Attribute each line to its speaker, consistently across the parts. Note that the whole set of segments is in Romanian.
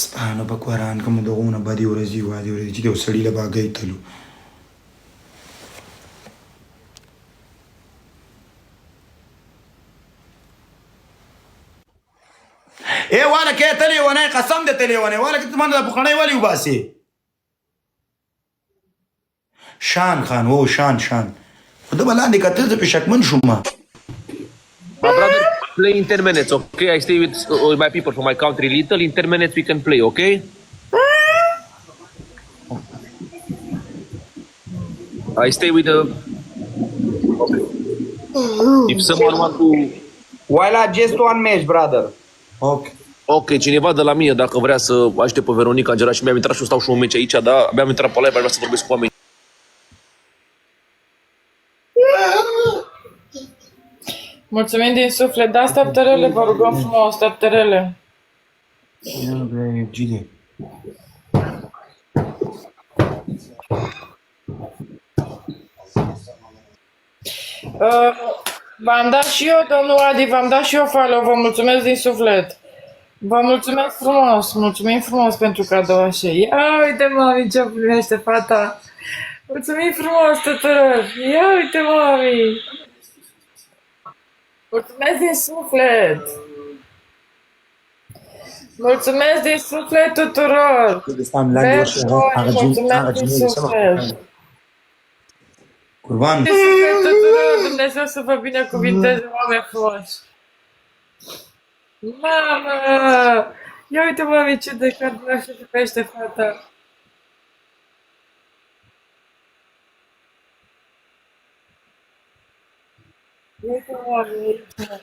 Speaker 1: سبحانه په قرآن کې موږ دغونه بدې ورځې وادي ورځې چې د یو سړي له باګۍ تلو ای والا کې تلې ونه قسم دې تلې ونه والا کې تمانه د بخړنۍ والی وباسي شان خان وو شان خو د بلاندې کتل زه په شکمن شوم
Speaker 2: Brother, play in 10 minutes, okay? I stay with my people from my country. Little in 10 minutes we can play, okay? I stay with the. Okay. If someone want to.
Speaker 3: While just one match, brother.
Speaker 1: ok
Speaker 2: Ok, cineva de la mine, dacă vrea să aștept pe Veronica Angela și mi-am intrat și stau și un meci aici, da? Abia am intrat pe live, vreau să vorbesc cu oameni.
Speaker 4: Mulțumim din suflet, da, stăptărele, vă rugăm frumos, stăptărele.
Speaker 1: Gide
Speaker 4: V-am dat și eu, domnul Adi, v-am dat și eu follow, vă mulțumesc din suflet. Vă mulțumesc frumos, mulțumim frumos pentru cadou așa. Ia uite, mami, ce primește fata. Mulțumim frumos tuturor. Ia uite, mami. Mulțumesc din suflet. Mulțumesc din suflet tuturor. Mulțumesc din suflet.
Speaker 1: Curban
Speaker 4: Din suflet tuturor, Dumnezeu să vă binecuvinteze, oameni frumoși. Mamă! Ia uite, mami, ce de cardura și pește fata. Ia uite, mami, uite.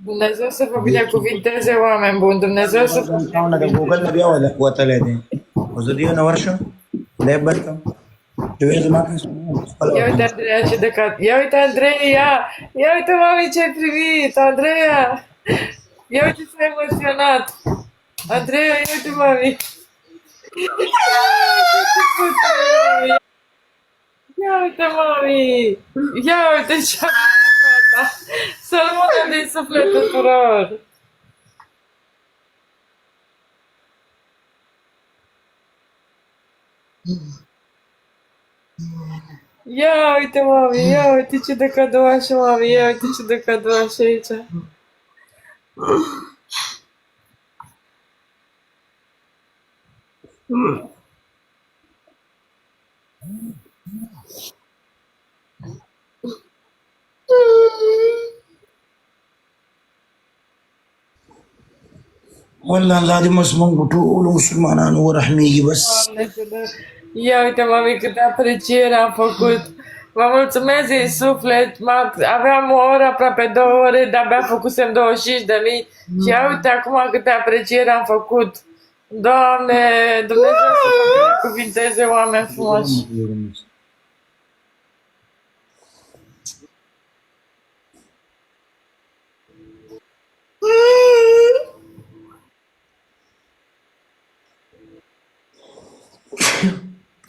Speaker 4: Dumnezeu să vă binecuvinteze, oameni buni. Dumnezeu să vă
Speaker 1: د ګوګل نه بیا وتلی دی خو زه دې نه ورشم دی بند کړم چې وایي زما
Speaker 4: Ia uite, Andreea, ce de cat. Ia uite, Andreea! Ia uite, mami, ce ai primit! Andreea! Ia uite ce ai emoționat! Andreea, ia uite, mami! Ia uite, mami! Ia uite ce a primit fata! Să-l mână din suflet tuturor! Ia uite, mami, ia uite ce de cadou așa, mami, ia uite ce de cadou așa aici.
Speaker 1: والله الله دې مس مونږ ټولو مسلمانانو ورحمېږي بس
Speaker 4: Doamne, ia uite, mami, câte apreciere am făcut. Vă mulțumesc din suflet. Aveam o oră, aproape 2 ore, de-abia făcusem 25.000. Și ia uite acum câte apreciere am făcut. Doamne, Dumnezeu să vă binecuvinteze, oameni frumoși.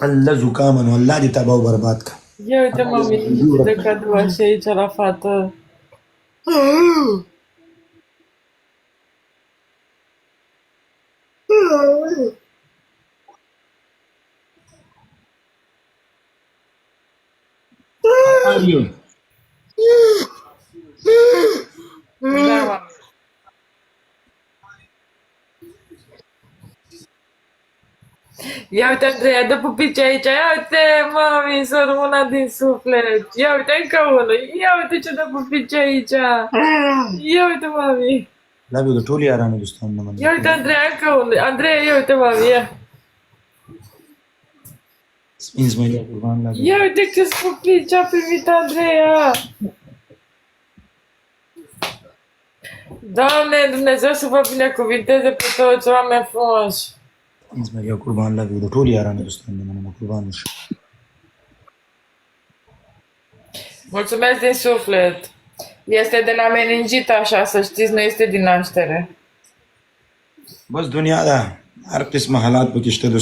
Speaker 1: الله زکامن والله دې تبا و برباد کا
Speaker 4: Ia uite, mami, ce de cadou așa aici la fată. Da, mami. Ia uite, Andreea, dă pupici aici. Ia uite, mami, să rămână din suflet. Ia uite, încă unul. Ia uite ce dă pupici aici. Ia uite, mami.
Speaker 1: لا به د ټول یارانو دوستانو نه مننه
Speaker 4: Ia uite, Andreea, încă unul. Andreea, ia uite, mami, ia.
Speaker 1: سپین زمری قربان الله
Speaker 4: Ia uite câți pupici a primit Andreea. Doamne, Dumnezeu să vă binecuvinteze pe toți, oameni frumoși.
Speaker 1: سپین زمری قربان الله د ټول یارانو دوستانو نه مننه قربان وشه
Speaker 4: Mulțumesc din suflet. Este de la meningită, așa, să știți, nu este din naștere.
Speaker 1: بص دنيا ده عرفت اسمها حالات بتشتدوا